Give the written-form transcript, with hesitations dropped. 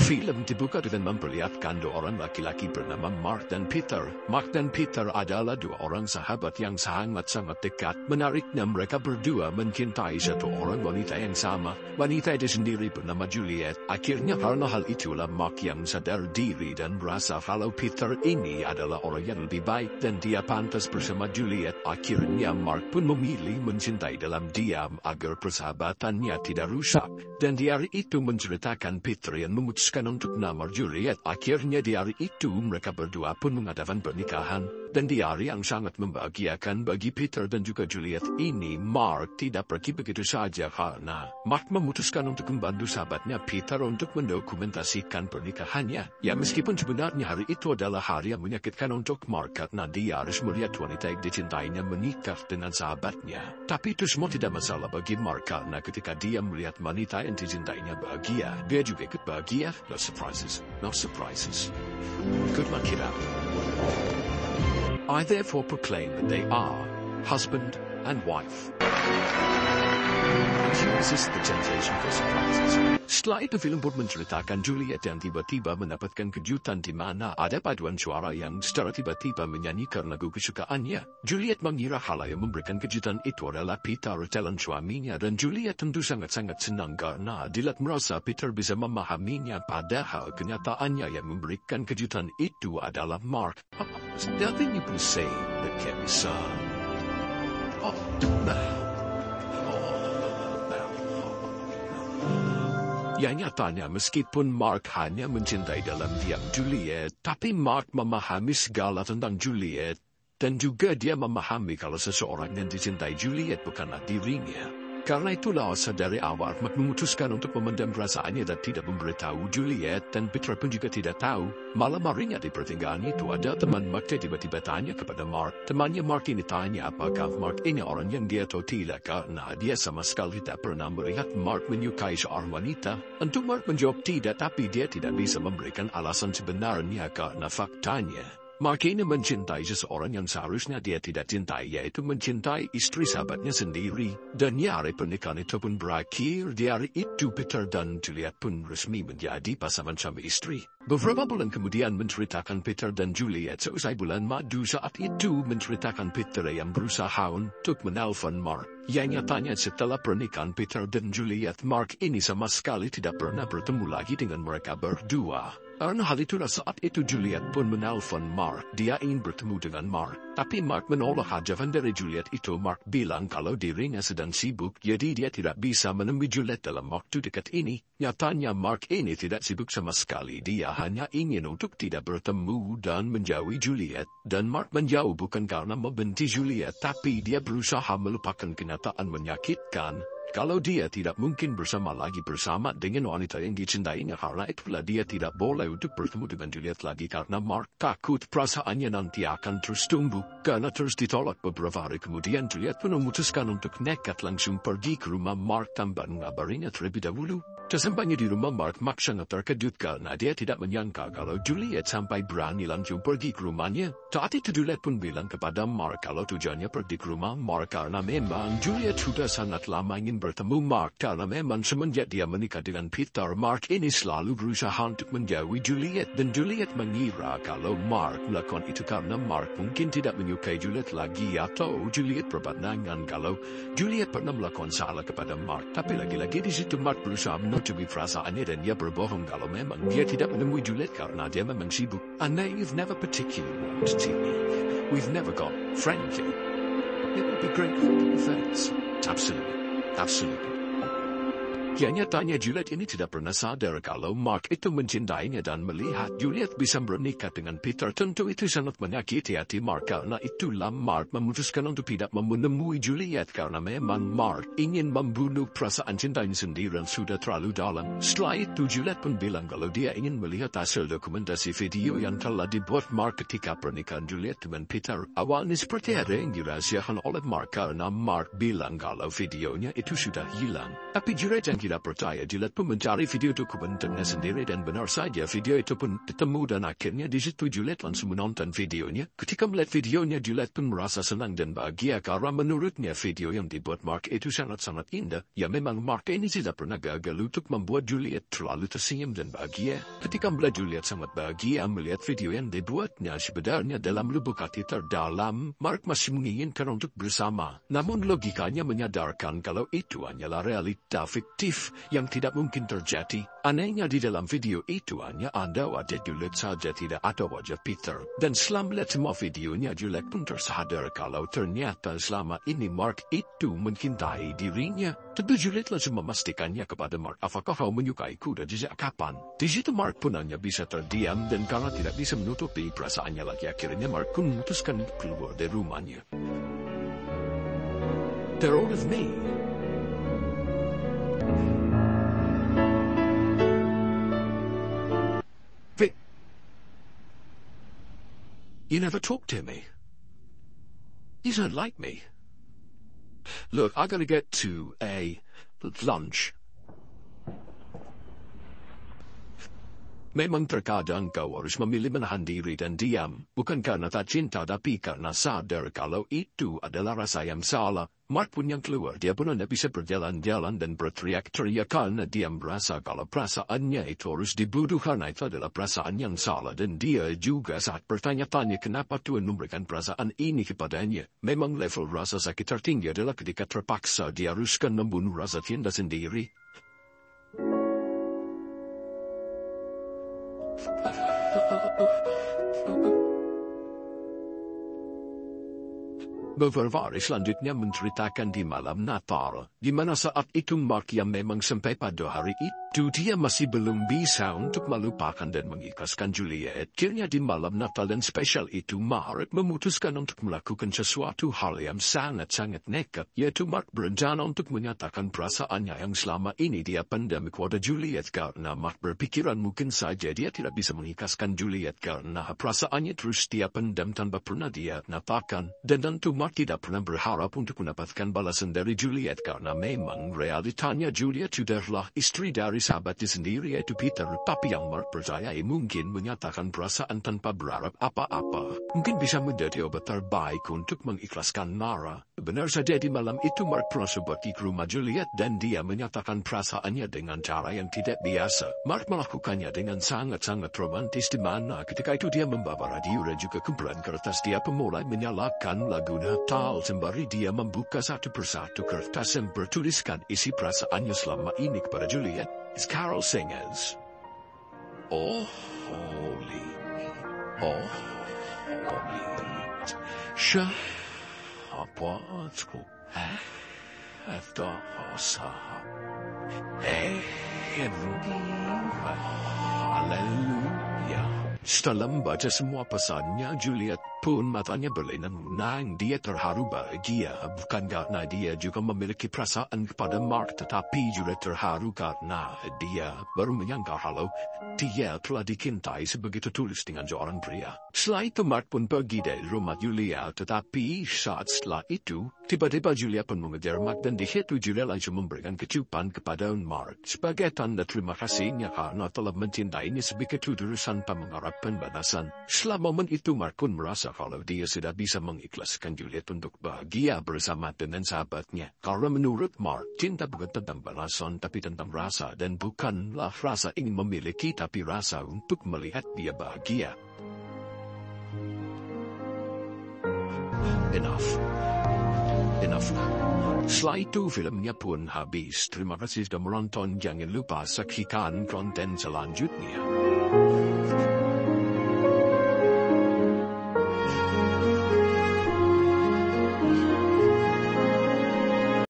Film dibuka dengan memperlihatkan dua orang laki-laki bernama Mark dan Peter. Mark dan Peter adalah dua orang sahabat yang sangat-sangat dekat. Menariknya mereka berdua mencintai satu orang wanita yang sama. Wanita itu sendiri bernama Juliet. Akhirnya karena hal itulah Mark yang sadar diri dan merasa kalau Peter ini adalah orang yang lebih baik dan dia pantas bersama Juliet. Akhirnya Mark pun memilih mencintai dalam diam agar persahabatannya tidak rusak. Dan di hari itu menceritakan Peter yang memutuskan untuk melamar Juliet. Akhirnya di hari itu mereka berdua pun mengadakan pernikahan. Dan di hari yang sangat membahagiakan bagi Peter dan juga Juliet ini, Mark tidak pergi begitu saja karena Mark memutuskan untuk membantu sahabatnya Peter untuk mendokumentasikan pernikahannya. Ya meskipun sebenarnya hari itu adalah hari yang menyakitkan untuk Mark karena dia harus melihat wanita yang dicintainya menikah dengan sahabatnya. Tapi itu semua tidak masalah bagi Mark karena ketika dia melihat wanita yang dicintainya bahagia, dia juga ikut bahagia. No surprises, no surprises. Good luck, kiddo. I therefore proclaim that they are husband and wife. If you resist the temptation for surprises. Setelah itu film pun menceritakan Juliet yang tiba-tiba mendapatkan kejutan di mana ada paduan suara yang secara tiba-tiba menyanyikan lagu kesukaannya. Juliet mengira hal yang memberikan kejutan itu adalah Peter calon suaminya dan Juliet tentu sangat-sangat senang karena Juliet merasa Peter bisa memahaminya padahal kenyataannya yang memberikan kejutan itu adalah Mark. There's nothing you can say that can be said. Ya nyatanya meskipun Mark hanya mencintai dalam diam Juliet, tapi Mark memahami segala tentang Juliet, dan juga dia memahami kalau seseorang yang dicintai Juliet bukanlah dirinya. Karena itulah dari awal Mark memutuskan untuk memendam perasaannya dan tidak memberitahu Juliet, dan Peter pun juga tidak tahu. Malam harinya di pertinggalan itu ada teman Mark yang tiba-tiba tanya kepada Mark. Temannya Mark ini tanya apakah Mark ini orang yang dia tahu tidak karena dia sama sekali tidak pernah melihat Mark menyukai seorang wanita. Untuk Mark menjawab tidak, tapi dia tidak bisa memberikan alasan sebenarnya karena faktanya Mark ini mencintai seseorang yang seharusnya dia tidak cintai, yaitu mencintai istri sahabatnya sendiri. Dan hari pernikahan itu pun berakhir. Di hari itu Peter dan Juliet pun resmi menjadi pasangan suami istri. Beberapa bulan kemudian menceritakan Peter dan Juliet seusai bulan madu. Saat itu menceritakan Peter yang berusaha untuk menelpon Mark. Yang nyatanya setelah pernikahan Peter dan Juliet, Mark ini sama sekali tidak pernah bertemu lagi dengan mereka berdua. Karena hal itulah saat itu Juliet pun menelpon Mark. Dia ingin bertemu dengan Mark. Tapi Mark menolak ajakan dari Juliet itu. Mark bilang kalau dirinya sedang sibuk, jadi dia tidak bisa menemui Juliet dalam waktu dekat ini. Nyatanya Mark ini tidak sibuk sama sekali. Dia hanya ingin untuk tidak bertemu dan menjauhi Juliet. Dan Mark menjauh bukan karena membenci Juliet, tapi dia berusaha melupakan kenyataan menyakitkan kalau dia tidak mungkin bersama dengan wanita yang dicintainya. Karena itulah dia tidak boleh untuk bertemu dengan Juliet lagi karena Mark takut perasaannya nanti akan terus tumbuh. Karena terus ditolak beberapa hari kemudian, Juliet pun memutuskan untuk nekat langsung pergi ke rumah Mark tanpa mengabarinya terlebih dahulu. Sesampainya di rumah Mark sangat terkejut karena dia tidak menyangka kalau Juliet sampai berani langsung pergi ke rumahnya. Saat itu Juliet pun bilang kepada Mark kalau tujuannya pergi ke rumah Mark karena memang Juliet sudah sangat lama ingin bertemu Mark. Karena memang semenjak dia menikah dengan Peter, Mark ini selalu berusaha untuk menjauhi Juliet. Dan Juliet mengira kalau Mark melakukan itu karena Mark mungkin tidak menyukai Juliet lagi, atau Juliet berpandangan kalau Juliet pernah melakukan salah kepada Mark. Tapi lagi-lagi di situ Mark berusaha menutupi perasaannya dan dia berbohong kalau memang dia tidak menemui Juliet karena dia memang sibuk. And you've never particularly wanted to leave. We've never got friendly. It would be great if that's absolutely. Absolutely. Ya nyatanya Juliet ini tidak pernah sadar kalau Mark itu mencintainya dan melihat Juliet bisa bernikah dengan Peter. Tentu itu sangat menyakiti hati Mark. Karena itulah Mark memutuskan untuk tidak menemui Juliet karena memang Mark ingin membunuh perasaan cintanya sendiri yang sudah terlalu dalam. Setelah itu Juliet pun bilang kalau dia ingin melihat hasil dokumentasi video yang telah dibuat Mark ketika pernikahan Juliet dengan Peter. Awalnya seperti ada yang dirahasiakan oleh Mark karena Mark bilang kalau videonya itu sudah hilang. Tapi Juliet yang tidak percaya, Juliet pun mencari video dokumenternya sendiri dan benar saja video itu pun ditemu dan akhirnya di situ Juliet langsung menonton videonya. Ketika melihat videonya, Juliet pun merasa senang dan bahagia karena menurutnya video yang dibuat Mark itu sangat-sangat indah. Ya memang Mark ini tidak pernah gagal untuk membuat Juliet terlalu tersenyum dan bahagia. Ketika melihat Juliet sangat bahagia melihat video yang dibuatnya, sebenarnya dalam lubuk hati terdalam, Mark masih menginginkan untuk bersama. Namun logikanya menyadarkan kalau itu hanyalah realita fiktif yang tidak mungkin terjadi. Anehnya di dalam video itu hanya ada wajah Juliet saja, tidak ada wajah Peter. Dan setelah melihat semua videonya, Juliet pun tersadar kalau ternyata selama ini Mark itu mencintai dirinya. Tentu Juliet langsung memastikannya kepada Mark, apakah kau menyukaiku dan sejak kapan? Di situ Mark pun hanya bisa terdiam dan karena tidak bisa menutupi perasaannya lagi, akhirnya Mark pun memutuskan keluar dari rumahnya. They're all of me. Vic, you never talk to me. You don't like me. Look, I gotta get to a lunch. Memang terkadang kau harus memilih menahan diri dan diam, bukan karena tak cinta tapi karena sadar kalau itu adalah rasa yang salah. Mark pun yang keluar, dia pun tidak bisa berjalan-jalan dan berteriak-teriak karena dia merasa kalau perasaannya itu harus dibunuh karena itu adalah perasaan yang salah. Dan dia juga saat bertanya-tanya kenapa Tuhan memberikan perasaan ini kepadanya. Memang level rasa sakit tertinggi adalah ketika terpaksa diharuskan membunuh rasa cinta sendiri. Beberapa hari selanjutnya menceritakan di malam Natal, di mana saat itu Mark yang memang sampai pada hari itu dia masih belum bisa untuk melupakan dan mengikhlaskan Juliet. Akhirnya di malam Natal dan spesial itu Mark memutuskan untuk melakukan sesuatu hal yang sangat-sangat nekat, yaitu Mark berencana untuk menyatakan perasaannya yang selama ini dia pendam kepada Juliet karena Mark berpikiran mungkin saja dia tidak bisa mengikhlaskan Juliet karena perasaannya terus dia pendam tanpa pernah dia nyatakan. Dan tentu Mark tidak pernah berharap untuk mendapatkan balasan dari Juliet karena memang realitanya Juliet sudahlah istri dari sahabatnya sendiri yaitu Peter. Tapi yang Mark percayai mungkin menyatakan perasaan tanpa berharap apa-apa mungkin bisa menjadi obat terbaik untuk mengikhlaskan Mara. Benar saja di malam itu Mark pernah pergi ke rumah Juliet dan dia menyatakan perasaannya dengan cara yang tidak biasa. Mark melakukannya dengan sangat-sangat romantis di mana ketika itu dia membawa radio dan juga kumpulan kertas. Dia pun mulai menyalakan lagu Natal sembari dia membuka satu persatu kertas yang bertuliskan isi perasaannya selama ini kepada Juliet. It's Carol Singers. Oh, holy. Syahapatku Eftasa Haleluya. Setelah membaca semua pesannya, Juliet pun matanya berlinang-linang. Dia terharu bahagia, bukan karena dia juga memiliki perasaan kepada Mark, tetapi Juliet terharu karena dia baru menyangka kalau dia telah dicintai sebegitu tulus dengan seorang pria. Setelah itu Mark pun pergi dari rumah Juliet, tetapi saat setelah itu, tiba-tiba Juliet pun mengejar Mark dan di situ Juliet langsung memberikan kecupan kepada Mark sebagai tanda terima kasihnya karena telah mencintainya sebegitu tulus tanpa mengharap pembalasan. Setelah momen itu Mark pun merasa kalau dia sudah bisa mengikhlaskan Juliet untuk bahagia bersama dengan sahabatnya. Karena menurut Mark, cinta bukan tentang balasan tapi tentang rasa, dan bukanlah rasa ingin memiliki tapi rasa untuk melihat dia bahagia. Enough. Setelah itu filmnya pun habis. Terima kasih sudah menonton. Jangan lupa saksikan konten selanjutnya.